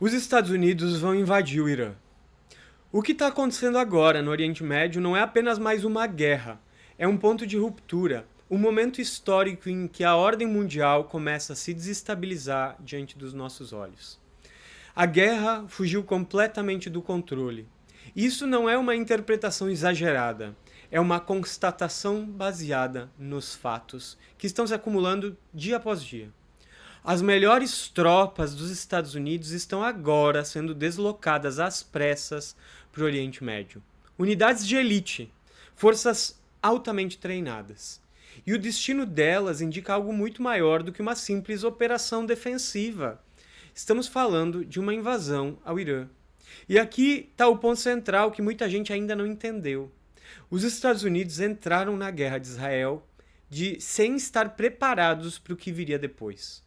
Os Estados Unidos vão invadir o Irã. O que está acontecendo agora no Oriente Médio não é apenas mais uma guerra, é um ponto de ruptura, um momento histórico em que a ordem mundial começa a se desestabilizar diante dos nossos olhos. A guerra fugiu completamente do controle. Isso não é uma interpretação exagerada, é uma constatação baseada nos fatos que estão se acumulando dia após dia. As melhores tropas dos Estados Unidos estão agora sendo deslocadas às pressas para o Oriente Médio. Unidades de elite, forças altamente treinadas. E o destino delas indica algo muito maior do que uma simples operação defensiva. Estamos falando de uma invasão ao Irã. E aqui está o ponto central que muita gente ainda não entendeu. Os Estados Unidos entraram na guerra de Israel sem estar preparados para o que viria depois.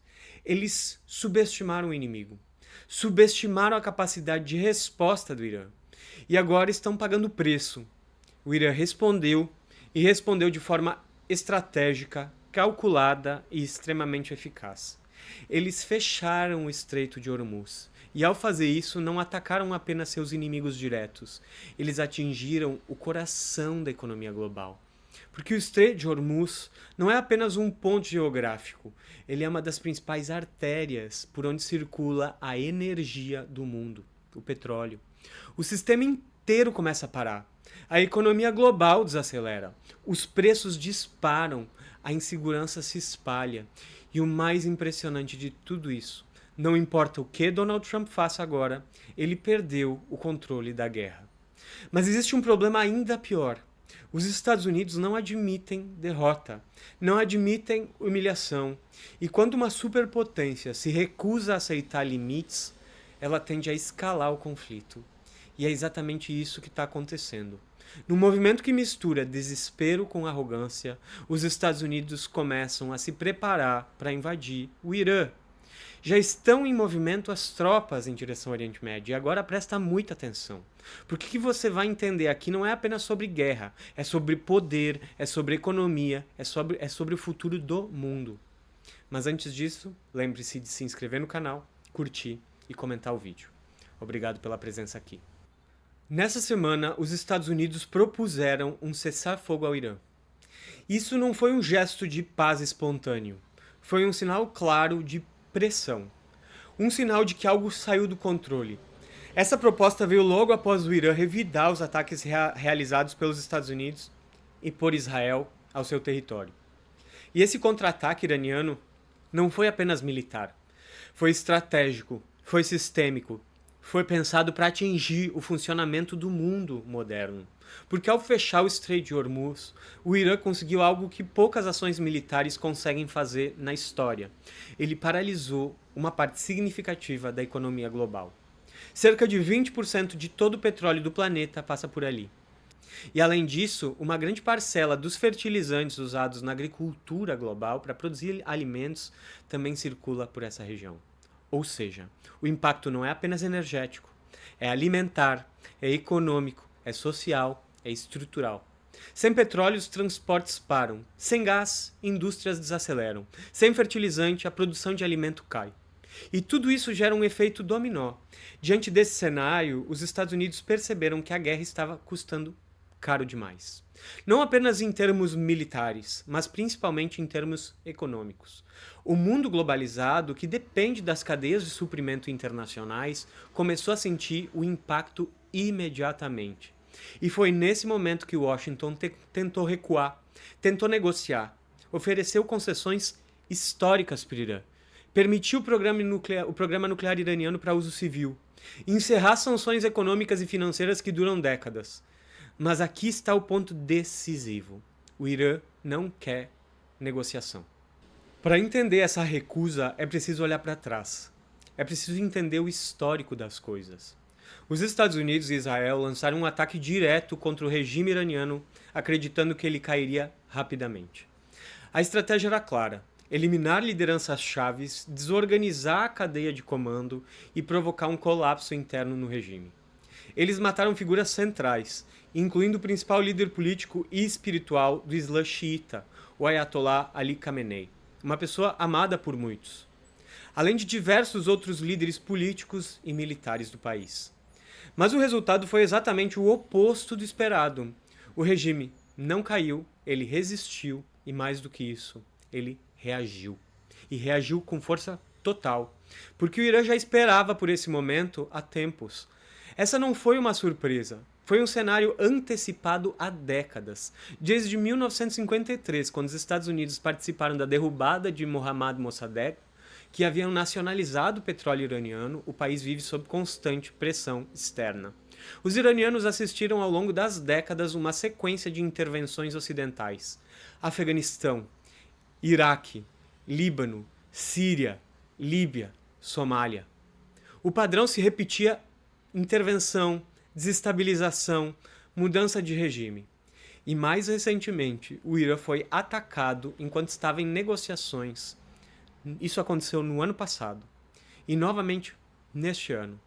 Eles subestimaram o inimigo, subestimaram a capacidade de resposta do Irã. E agora estão pagando o preço. O Irã respondeu, e respondeu de forma estratégica, calculada e extremamente eficaz. Eles fecharam o Estreito de Hormuz. E ao fazer isso, não atacaram apenas seus inimigos diretos, eles atingiram o coração da economia global. Porque o Estreito de Hormuz não é apenas um ponto geográfico, ele é uma das principais artérias por onde circula a energia do mundo, o petróleo. O sistema inteiro começa a parar. A economia global desacelera, os preços disparam, a insegurança se espalha. E o mais impressionante de tudo isso, não importa o que Donald Trump faça agora, ele perdeu o controle da guerra. Mas existe um problema ainda pior. Os Estados Unidos não admitem derrota, não admitem humilhação. E quando uma superpotência se recusa a aceitar limites, ela tende a escalar o conflito. E é exatamente isso que está acontecendo. No movimento que mistura desespero com arrogância, os Estados Unidos começam a se preparar para invadir o Irã. Já estão em movimento as tropas em direção ao Oriente Médio. E agora presta muita atenção. Porque o que você vai entender aqui não é apenas sobre guerra, é sobre poder, é sobre economia, é sobre o futuro do mundo. Mas antes disso, lembre-se de se inscrever no canal, curtir e comentar o vídeo. Obrigado pela presença aqui. Nessa semana, os Estados Unidos propuseram um cessar-fogo ao Irã. Isso não foi um gesto de paz espontâneo. Foi um sinal claro de pressão. Um sinal de que algo saiu do controle. Essa proposta veio logo após o Irã revidar os ataques realizados pelos Estados Unidos e por Israel ao seu território. E esse contra-ataque iraniano não foi apenas militar. Foi estratégico, foi sistêmico, foi pensado para atingir o funcionamento do mundo moderno. Porque ao fechar o Estreito de Hormuz, o Irã conseguiu algo que poucas ações militares conseguem fazer na história. Ele paralisou uma parte significativa da economia global. Cerca de 20% de todo o petróleo do planeta passa por ali. E além disso, uma grande parcela dos fertilizantes usados na agricultura global para produzir alimentos também circula por essa região. Ou seja, o impacto não é apenas energético, é alimentar, é econômico, é social, é estrutural. Sem petróleo, os transportes param. Sem gás, indústrias desaceleram. Sem fertilizante, a produção de alimento cai. E tudo isso gera um efeito dominó. Diante desse cenário, os Estados Unidos perceberam que a guerra estava custando caro demais. Não apenas em termos militares, mas principalmente em termos econômicos. O mundo globalizado, que depende das cadeias de suprimento internacionais, começou a sentir o impacto imediatamente. E foi nesse momento que Washington tentou recuar, tentou negociar, ofereceu concessões históricas para o Irã, permitiu o programa nuclear iraniano para uso civil, encerrar sanções econômicas e financeiras que duram décadas. Mas aqui está o ponto decisivo. O Irã não quer negociação. Para entender essa recusa, é preciso olhar para trás. É preciso entender o histórico das coisas. Os Estados Unidos e Israel lançaram um ataque direto contra o regime iraniano, acreditando que ele cairia rapidamente. A estratégia era clara: eliminar lideranças chaves, desorganizar a cadeia de comando e provocar um colapso interno no regime. Eles mataram figuras centrais, incluindo o principal líder político e espiritual do Islã xiita, o Ayatollah Ali Khamenei, uma pessoa amada por muitos. além de diversos outros líderes políticos e militares do país. Mas o resultado foi exatamente o oposto do esperado. O regime não caiu, ele resistiu e, mais do que isso, ele reagiu. E reagiu com força total, porque o Irã já esperava por esse momento há tempos. Essa não foi uma surpresa, foi um cenário antecipado há décadas. Desde 1953, quando os Estados Unidos participaram da derrubada de Mohammad Mossadegh, que haviam nacionalizado o petróleo iraniano, o país vive sob constante pressão externa. Os iranianos assistiram ao longo das décadas uma sequência de intervenções ocidentais. Afeganistão, Iraque, Líbano, Síria, Líbia, Somália. O padrão se repetia: intervenção, desestabilização, mudança de regime. E mais recentemente, o Irã foi atacado enquanto estava em negociações. Isso aconteceu no ano passado. E novamente neste ano.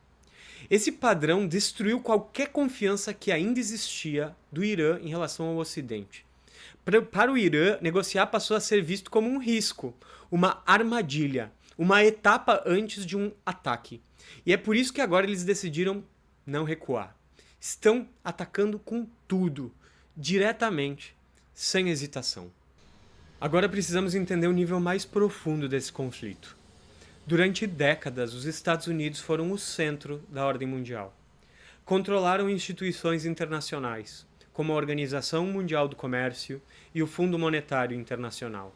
Esse padrão destruiu qualquer confiança que ainda existia do Irã em relação ao Ocidente. Para o Irã, negociar passou a ser visto como um risco, uma armadilha, uma etapa antes de um ataque. E é por isso que agora eles decidiram não recuar. Estão atacando com tudo, diretamente, sem hesitação. Agora precisamos entender o nível mais profundo desse conflito. Durante décadas, os Estados Unidos foram o centro da ordem mundial. Controlaram instituições internacionais, como a Organização Mundial do Comércio e o Fundo Monetário Internacional.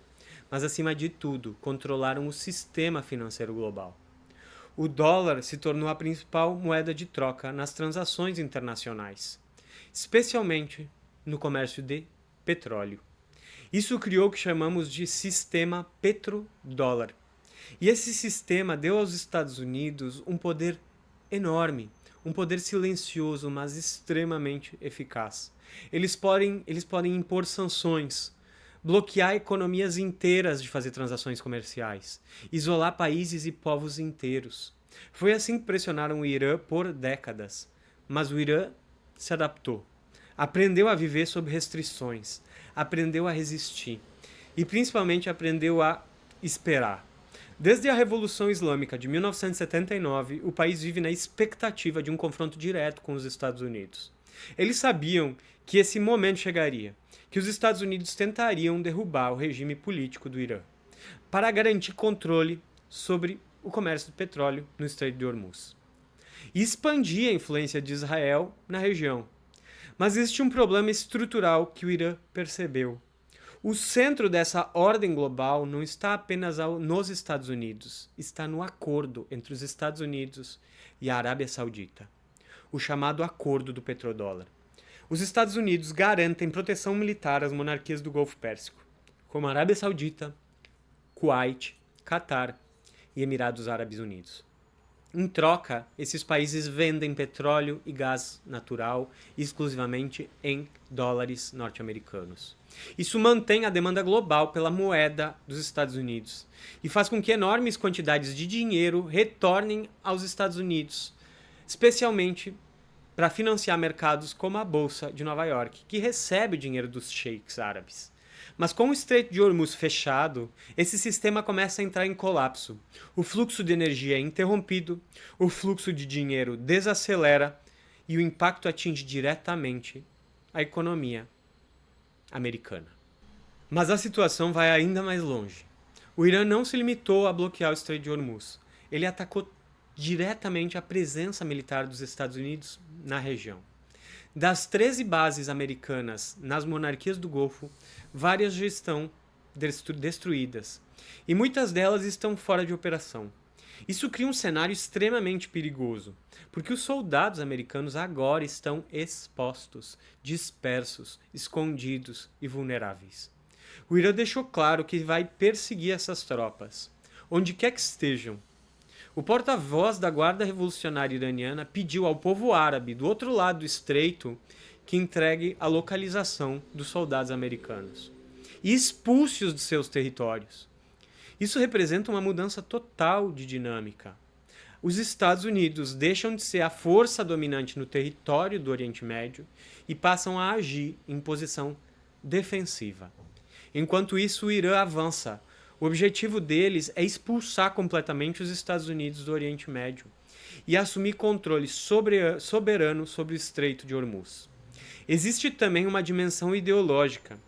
Mas, acima de tudo, controlaram o sistema financeiro global. O dólar se tornou a principal moeda de troca nas transações internacionais, especialmente no comércio de petróleo. Isso criou o que chamamos de sistema petrodólar. E esse sistema deu aos Estados Unidos um poder enorme, um poder silencioso, mas extremamente eficaz. Eles podem impor sanções, bloquear economias inteiras de fazer transações comerciais, isolar países e povos inteiros. Foi assim que pressionaram o Irã por décadas. Mas o Irã se adaptou, aprendeu a viver sob restrições, aprendeu a resistir e principalmente aprendeu a esperar. Desde a Revolução Islâmica de 1979, o país vive na expectativa de um confronto direto com os Estados Unidos. Eles sabiam que esse momento chegaria, que os Estados Unidos tentariam derrubar o regime político do Irã, para garantir controle sobre o comércio de petróleo no Estreito de Hormuz, e expandir a influência de Israel na região. Mas existe um problema estrutural que o Irã percebeu. O centro dessa ordem global não está apenas nos Estados Unidos, está no acordo entre os Estados Unidos e a Arábia Saudita, o chamado Acordo do Petrodólar. Os Estados Unidos garantem proteção militar às monarquias do Golfo Pérsico, como a Arábia Saudita, Kuwait, Catar e Emirados Árabes Unidos. Em troca, esses países vendem petróleo e gás natural exclusivamente em dólares norte-americanos. Isso mantém a demanda global pela moeda dos Estados Unidos e faz com que enormes quantidades de dinheiro retornem aos Estados Unidos, especialmente para financiar mercados como a Bolsa de Nova York, que recebe o dinheiro dos sheiks árabes. Mas com o Estreito de Hormuz fechado, esse sistema começa a entrar em colapso. O fluxo de energia é interrompido, o fluxo de dinheiro desacelera e o impacto atinge diretamente a economia americana. Mas a situação vai ainda mais longe. O Irã não se limitou a bloquear o Estreito de Hormuz. Ele atacou diretamente a presença militar dos Estados Unidos na região. Das 13 bases americanas nas monarquias do Golfo, várias já estão destruídas, e muitas delas estão fora de operação. Isso cria um cenário extremamente perigoso, porque os soldados americanos agora estão expostos, dispersos, escondidos e vulneráveis. O Irã deixou claro que vai perseguir essas tropas, onde quer que estejam. O porta-voz da Guarda Revolucionária Iraniana pediu ao povo árabe do outro lado do estreito que entregue a localização dos soldados americanos e expulse-os de seus territórios. Isso representa uma mudança total de dinâmica. Os Estados Unidos deixam de ser a força dominante no território do Oriente Médio e passam a agir em posição defensiva. Enquanto isso, o Irã avança, O objetivo deles é expulsar completamente os Estados Unidos do Oriente Médio e assumir controle soberano sobre o Estreito de Hormuz. Existe também uma dimensão ideológica.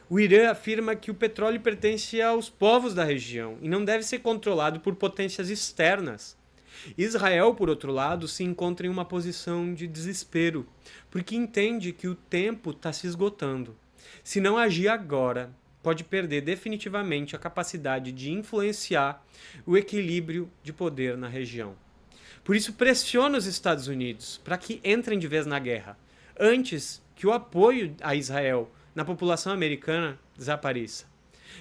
O Irã afirma que o petróleo pertence aos povos da região e não deve ser controlado por potências externas. Israel, por outro lado, se encontra em uma posição de desespero, porque entende que o tempo está se esgotando. Se não agir agora, pode perder definitivamente a capacidade de influenciar o equilíbrio de poder na região. Por isso, pressiona os Estados Unidos para que entrem de vez na guerra, antes que o apoio a Israel na população americana desapareça.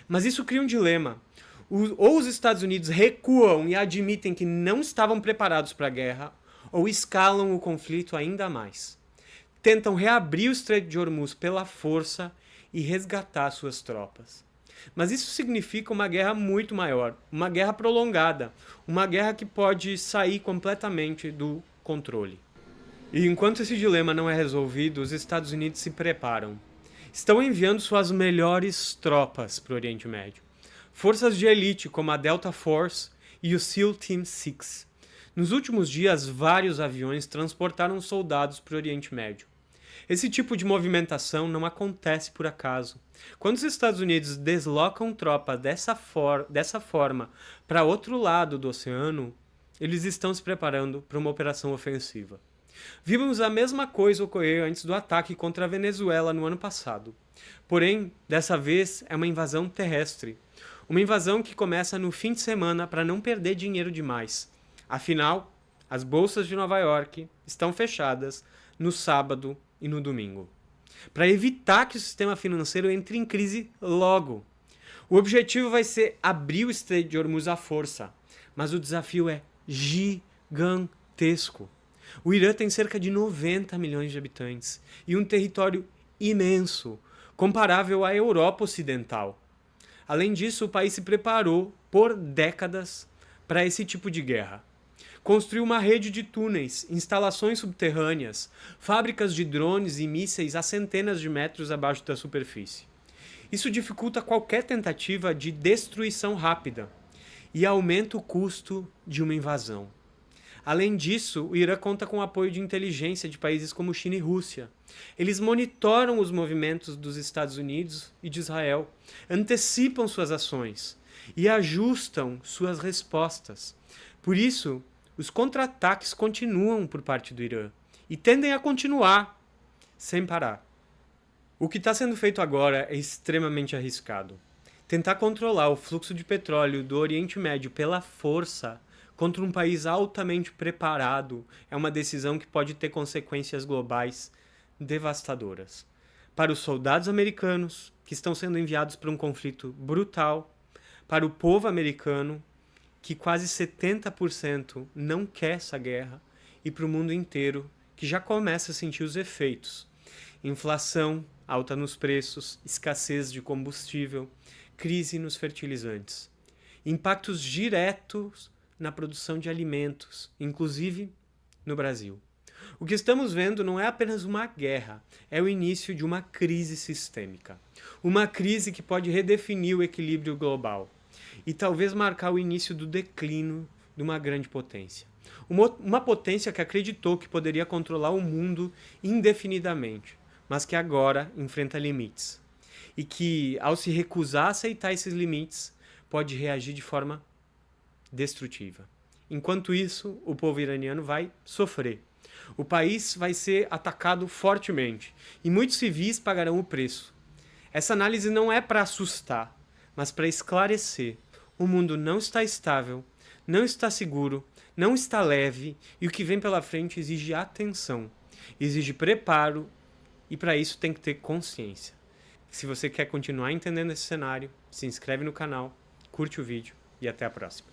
Mas isso cria um dilema. Ou os Estados Unidos recuam e admitem que não estavam preparados para a guerra, ou escalam o conflito ainda mais. Tentam reabrir o Estreito de Hormuz pela força e resgatar suas tropas. Mas isso significa uma guerra muito maior, uma guerra prolongada, uma guerra que pode sair completamente do controle. E enquanto esse dilema não é resolvido, os Estados Unidos se preparam. Estão enviando suas melhores tropas para o Oriente Médio. Forças de elite como a Delta Force e o SEAL Team 6. Nos últimos dias, vários aviões transportaram soldados para o Oriente Médio. Esse tipo de movimentação não acontece por acaso. Quando os Estados Unidos deslocam tropas dessa forma para outro lado do oceano, eles estão se preparando para uma operação ofensiva. Vimos a mesma coisa ocorrer antes do ataque contra a Venezuela no ano passado. Porém, dessa vez é uma invasão terrestre. Uma invasão que começa no fim de semana para não perder dinheiro demais. Afinal, as bolsas de Nova York estão fechadas no sábado e no domingo, para evitar que o sistema financeiro entre em crise logo. O objetivo vai ser abrir o Estreito de Hormuz à força, mas o desafio é gigantesco. O Irã tem cerca de 90 milhões de habitantes e um território imenso, comparável à Europa Ocidental. Além disso, o país se preparou por décadas para esse tipo de guerra. Construiu uma rede de túneis, instalações subterrâneas, fábricas de drones e mísseis a centenas de metros abaixo da superfície. Isso dificulta qualquer tentativa de destruição rápida e aumenta o custo de uma invasão. Além disso, o Irã conta com o apoio de inteligência de países como China e Rússia. Eles monitoram os movimentos dos Estados Unidos e de Israel, antecipam suas ações e ajustam suas respostas. Por isso, os contra-ataques continuam por parte do Irã e tendem a continuar sem parar. O que está sendo feito agora é extremamente arriscado. Tentar controlar o fluxo de petróleo do Oriente Médio pela força contra um país altamente preparado é uma decisão que pode ter consequências globais devastadoras. Para os soldados americanos, que estão sendo enviados para um conflito brutal, para o povo americano, que quase 70% não quer essa guerra, e para o mundo inteiro, que já começa a sentir os efeitos. Inflação, alta nos preços, escassez de combustível, crise nos fertilizantes. Impactos diretos na produção de alimentos, inclusive no Brasil. O que estamos vendo não é apenas uma guerra, é o início de uma crise sistêmica. Uma crise que pode redefinir o equilíbrio global e talvez marcar o início do declínio de uma grande potência. Uma potência que acreditou que poderia controlar o mundo indefinidamente, mas que agora enfrenta limites. E que, ao se recusar a aceitar esses limites, pode reagir de forma destrutiva. Enquanto isso, o povo iraniano vai sofrer. O país vai ser atacado fortemente e muitos civis pagarão o preço. Essa análise não é para assustar, mas para esclarecer. O mundo não está estável, não está seguro, não está leve e o que vem pela frente exige atenção, exige preparo e para isso tem que ter consciência. Se você quer continuar entendendo esse cenário, se inscreve no canal, curte o vídeo e até a próxima.